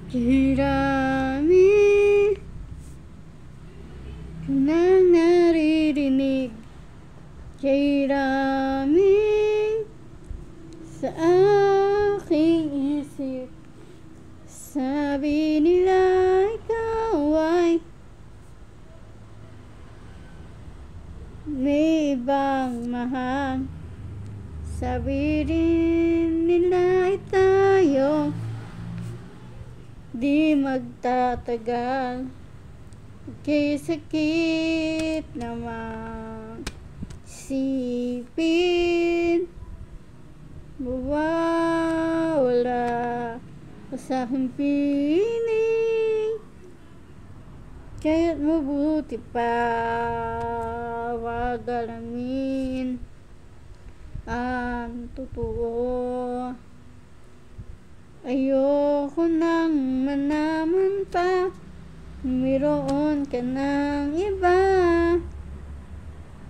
Hirami ko nang naririnig, hirami sa aking isip. Sabi nila ikaw ay may ibang mahal. Sabi rin nila ay tayo di magtatagal. Kay sakit naman isipin, mawawala sa aking piling. Kaya't mabuti pa wag alamin ang totoo. Ayoko nang manaman pa mayroon ka ng iba.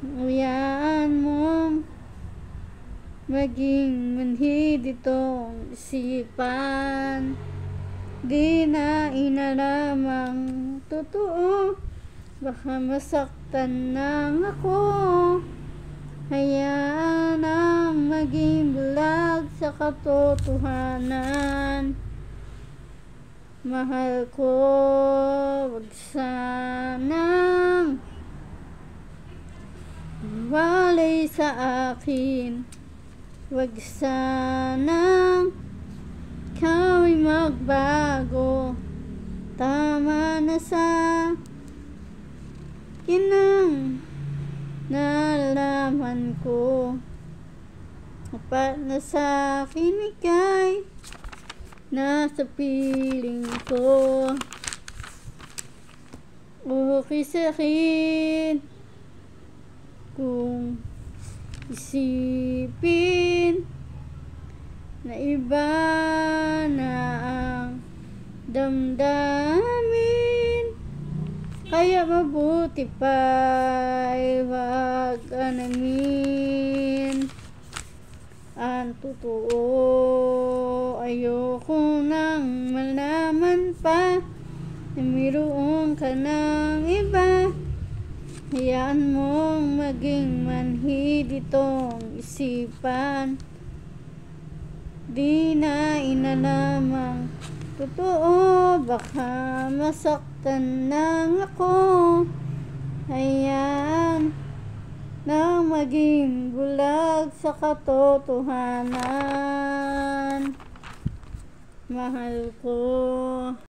Uyaan mong maging manhid itong isipan. Di na inalamang totoo, baka masaktan nang ako. Hayaan ang maging bulag sa katotohanan. Mahal ko, wag sanang walay sa akin. Wag sanang ikaw ay magbago. Tama na sa akin nalaman ko. Dapat na sa akin ika'y nasa piling ko. Okay sa akin kung isipin na iba na ang damdamin. Kaya mabuti pa ay wag alamin ang totoo. Ayoko nang malaman pa na mayroon ka ng iba. Hayaan mong maging manhid itong isipan. Di na inalamang totoo, baka masaktan nang ako. Hayaan na maging bulag sa katotohanan. Mahal ko,